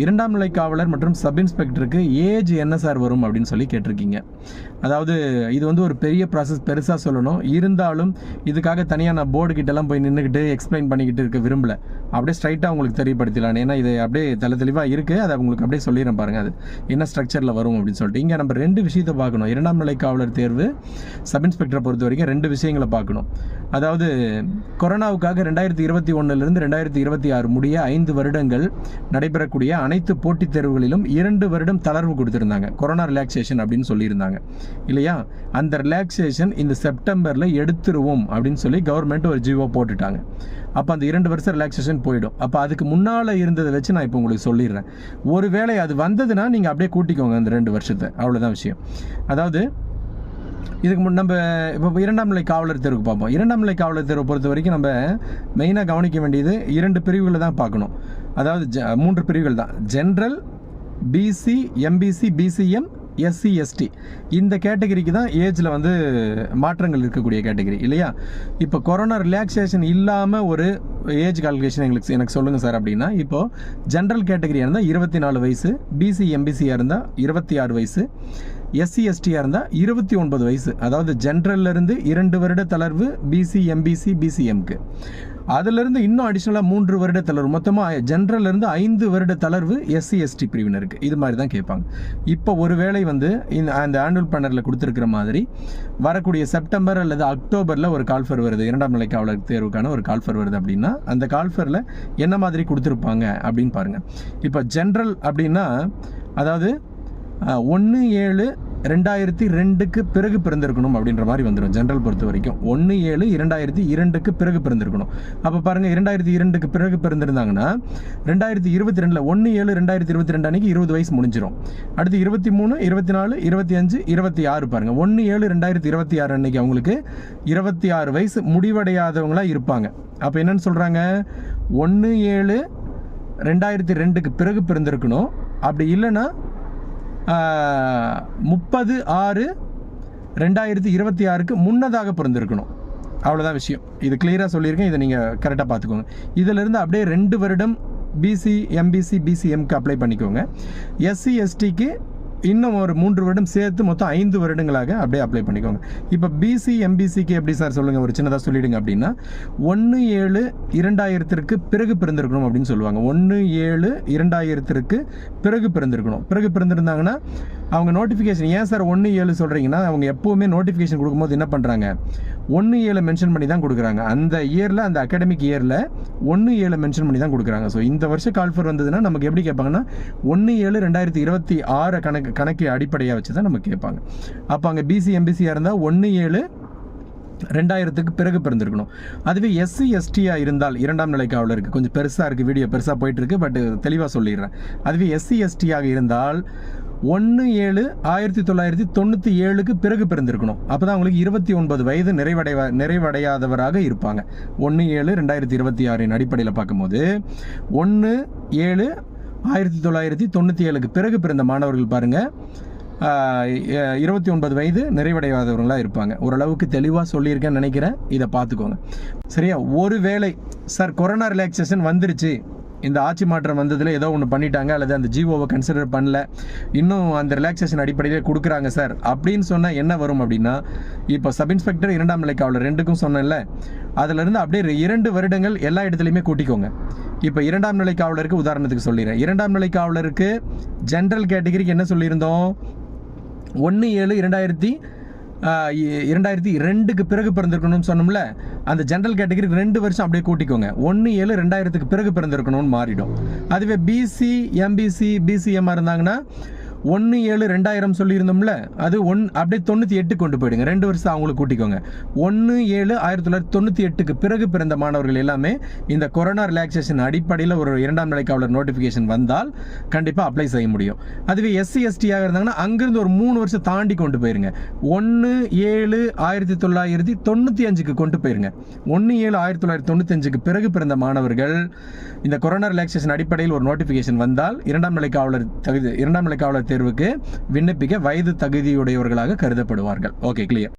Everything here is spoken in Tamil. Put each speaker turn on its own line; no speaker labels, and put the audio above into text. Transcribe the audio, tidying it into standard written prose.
இரண்டாம் நிலை காவலர் மற்றும் சப் இன்ஸ்பெக்டருக்கு ஏஜ் என்ன சார் வரும் அப்படின்னு சொல்லி கேட்டிருக்கீங்க. அதாவது இது வந்து ஒரு பெரிய ப்ராசஸ், பெருசாக சொல்லணும். இருந்தாலும் இதுக்காக தனியாக நான் போர்டு கிட்டலாம் போய் நின்றுக்கிட்டு எக்ஸ்பிளைன் பண்ணிக்கிட்டு இருக்க விரும்பல. அப்படியே ஸ்ட்ரைட்டாக உங்களுக்கு தெரியப்படுத்தலாம். ஏன்னா இது அப்படியே தெளிவாக இருக்குது. அதை உங்களுக்கு அப்படியே சொல்லிடுறேன் பாருங்கள், அது என்ன ஸ்ட்ரக்சரில் வரும் அப்படின்னு சொல்லிட்டு. இங்கே நம்ம 2 விஷயத்தை பார்க்கணும். இரண்டாம் நிலை காவலர் தேர்வு சப் இன்ஸ்பெக்டரை பொறுத்த வரைக்கும் 2 விஷயங்களை பார்க்கணும். அதாவது கொரோனாவுக்காக 2021 2026 முடிய 5 வருடங்கள் நடைபெறக்கூடிய அனைத்து போட்டித் தேர்வுகளிலும் 2 வருடம் தளர்வு கொடுத்துருந்தாங்க. கொரோனா ரிலாக்ஸேஷன் அப்படின்னு சொல்லியிருந்தாங்க இல்லையா? அந்த ரிலாக்ஸேஷன் இந்த செப்டம்பரில் எடுத்துருவோம் அப்படின்னு சொல்லி கவர்மெண்ட் ஒரு ஜிஓ போட்டுட்டாங்க. அப்போ அந்த 2 வருஷம் ரிலாக்ஸேஷன் போயிடும். அப்போ அதுக்கு முன்னால் இருந்ததை வச்சு நான் இப்போ உங்களுக்கு சொல்லிடுறேன். ஒருவேளை அது வந்ததுன்னா நீங்கள் அப்படியே கூட்டிக்கோங்க அந்த 2 வருஷத்தை. அவ்வளோதான் விஷயம். அதாவது இதுக்கு நம்ம இப்போ 2ஆம் நிலை காவலர் தேர்வுக்கு பார்ப்போம். 2ஆம் நிலை காவலர் தேர்வை பொறுத்த வரைக்கும் நம்ம மெயினாக கவனிக்க வேண்டியது 2 பிரிவுகளை தான் பார்க்கணும். அதாவது 3 பிரிவுகள் தான். General, BC, MBC, BCM, SC, ST. இந்த கேட்டகரிக்கு தான் ஏஜில் வந்து மாற்றங்கள் இருக்கக்கூடிய கேட்டகரி இல்லையா? இப்போ கொரோனா ரிலாக்ஸேஷன் இல்லாமல் ஒரு ஏஜ் கால்குலேஷன் எனக்கு சொல்லுங்கள் சார் அப்படின்னா, இப்போது ஜென்ரல் கேட்டகரியாக இருந்தால் 24 வயசு, பிசி எம்பிசியாக இருந்தால் 26 வயசு, எஸ்சி எஸ்டியாக இருந்தால் 29 வயசு. அதாவது ஜென்ரல்லேருந்து 2 வருட தளர்வு பிசி எம்பிசி பிசிஎம்க்கு, அதிலிருந்து இன்னும் அடிஷ்னலாக 3 வருட தளர்வு, மொத்தமாக ஜென்ரல்லேருந்து 5 வருட தளர்வு எஸ்சி எஸ்டி பிரிவினருக்கு. இது மாதிரி தான் கேட்பாங்க. இப்போ ஒருவேளை வந்து அந்த ஆனுவல் பிளானரில் கொடுத்துருக்கிற மாதிரி வரக்கூடிய செப்டம்பர் அல்லது அக்டோபரில் ஒரு கால்ஃபர் வருது, 2ஆம் நிலை காவலர் தேர்வுக்கான ஒரு கால்ஃபர் வருது அப்படின்னா அந்த கால்ஃபரில் என்ன மாதிரி கொடுத்துருப்பாங்க அப்படின்னு பாருங்கள். இப்போ ஜென்ரல் அப்படின்னா அதாவது 1/7/2002க்கு பிறகு பிறந்திருக்கணும் அப்படின்ற மாதிரி வந்துடும். ஜென்ரல் பொறுத்த வரைக்கும் 1/7/2002க்கு பிறகு பிறந்திருக்கணும். அப்போ பாருங்கள், 2002க்கு பிறகு பிறந்திருந்தாங்கன்னா 2022 1/7/2022 அன்னைக்கு 20 வயசு முடிஞ்சிடும். அடுத்து 23, 24, 25, 26 பாருங்கள். 1/7/2026 அன்னைக்கு அவங்களுக்கு 26 வயசு முடிவடையாதவங்களாக இருப்பாங்க. அப்போ என்னன்னு சொல்கிறாங்க, 1/7/2002க்கு பிறகு பிறந்திருக்கணும். அப்படி இல்லைன்னா 30/6/2026க்கு முன்னதாக பிறந்திருக்கணும். அவ்வளோதான் விஷயம். இது கிளியராக சொல்லியிருக்கேன். இதை நீங்கள் கரெக்டாக பார்த்துக்கோங்க. இதிலிருந்து அப்படியே 2 வருடம் பிசி எம்பிசி பிசிஎம்க்கு அப்ளை பண்ணிக்கோங்க. எஸ்சி எஸ்டிக்கு இன்னும் ஒரு 3 வருடம் சேர்த்து மொத்தம் 5 வருடங்களாக அப்படியே அப்ளை பண்ணிக்கோங்க. இப்போ பிசி எம்பிசிக்கு எப்படி சார் சொல்லுங்கள், ஒரு சின்னதாக சொல்லிவிடுங்க அப்படின்னா 1/7/2000க்கு பிறகு பிறந்திருக்கணும் அப்படின்னு சொல்லுவாங்க. 1/7/2000க்கு பிறகு பிறந்திருக்கணும். பிறகு பிறந்திருந்தாங்கன்னா அவங்க நோட்டிஃபிகேஷன், ஏன் சார் 1/7 சொல்கிறீங்கன்னா, அவங்க எப்போவுமே நோட்டிஃபிகேஷன் கொடுக்கும்போது என்ன பண்ணுறாங்க, 1/7 மென்ஷன் பண்ணி தான் கொடுக்குறாங்க. அந்த இயரில், அந்த அகாடமிக் இயரில் 1/7 மென்ஷன் பண்ணி தான் கொடுக்குறாங்க. ஸோ இந்த வருஷம் கால்ஃபர் வந்ததுன்னா நமக்கு எப்படி கேட்பாங்கன்னா 1/7/2026 கணக்கு அடிப்படையாக வச்சு தான் நம்ம கேட்பாங்க. அப்போ அங்கே பிசி எம்பிசியாக இருந்தால் 1/7/2000க்கு பிறகு பிறந்திருக்கணும். அதுவே எஸ்சி எஸ்டியாக இருந்தால் 2ஆம் நிலை காவலருக்கு கொஞ்சம் பெருசாக இருக்குது, வீடியோ பெருசாக போயிட்டுருக்கு, பட் தெளிவாக சொல்லிடுறேன். அதுவே எஸ்சி எஸ்டியாக இருந்தால் 1/7/1997க்கு பிறகு பிறந்திருக்கணும். அப்போ தான் அவங்களுக்கு 29 வயது நிறைவடையாதவராக இருப்பாங்க. 1/7/2026 அடிப்படையில் பார்க்கும்போது 1/7/1997க்கு பிறகு பிறந்த மாணவர்கள் பாருங்கள் 29 வயது நிறைவடையாதவர்களாக இருப்பாங்க. ஓரளவுக்கு தெளிவாக சொல்லியிருக்கேன்னு நினைக்கிறேன். இதை பார்த்துக்கோங்க சரியா? ஒருவேளை சார் கொரோனா ரிலாக்ஸேஷன் வந்துருச்சு, இந்த ஆட்சி மாற்றம் வந்ததில் ஏதோ ஒன்று பண்ணிட்டாங்க, அல்லது அந்த ஜிஓவை கன்சிடர் பண்ணல, இன்னும் அந்த ரிலாக்ஸேஷன் அடிப்படையில் கொடுக்குறாங்க சார் அப்படின்னு சொன்னால் என்ன வரும் அப்படின்னா, இப்போ சப் இன்ஸ்பெக்டர் 2ஆம் நிலை காவலர் 2க்கும் சொன்னேன்ல, அதிலிருந்து அப்படியே 2 வருடங்கள் எல்லா இடத்துலையுமே கூட்டிக்கோங்க. இப்போ 2ஆம் நிலை காவலருக்கு உதாரணத்துக்கு சொல்லிடுறேன். 2ஆம் நிலை காவலருக்கு ஜென்ரல் கேட்டகரிக்கு என்ன சொல்லியிருந்தோம், 1/7/2002க்கு பிறகு பிறந்திருக்கணும்னு சொன்னோம்ல, அந்த ஜென்ரல் கேட்டகரி 2 வருஷம் அப்படியே கூட்டிக்கோங்க. 1/7/2000க்கு பிறகு பிறந்திருக்கணும்னு மாறிடும். அதுவே பிசி எம்பிசி பிசிஎம்மாக இருந்தாங்கன்னா 1/7/2000 சொல்லியிருந்தோம்ல, அது அப்படியே 98 கொண்டு போயிடுங்க. 2 வருஷம் அவங்களுக்கு கூட்டிக்கோங்க. 1/7/1998க்கு பிறகு பிறந்த மாணவர்கள் எல்லாமே இந்த கொரோனா ரிலாக்ஸேஷன் அடிப்படையில் ஒரு 2ஆம் நிலை காவலர் நோட்டிஃபிகேஷன் வந்தால் கண்டிப்பாக அப்ளை செய்ய முடியும். அதுவே எஸ்சி எஸ்டியாக இருந்தாங்கன்னா அங்கிருந்து ஒரு 3 வருஷம் தாண்டி கொண்டு போயிருங்க. 1/7/1995க்கு கொண்டு போயிருங்க. 1/7/1995க்கு பிறகு பிறந்த மாணவர்கள் இந்த கொரோனா ரிலாக்ஸேஷன் அடிப்படையில் ஒரு நோட்டிஃபிகேஷன் வந்தால் 2ஆம் நிலை காவலர் தேர்வுக்கு விண்ணப்பிக்க வயது தகுதியுடையவர்களாக கருதப்படுவார்கள். Okay, clear.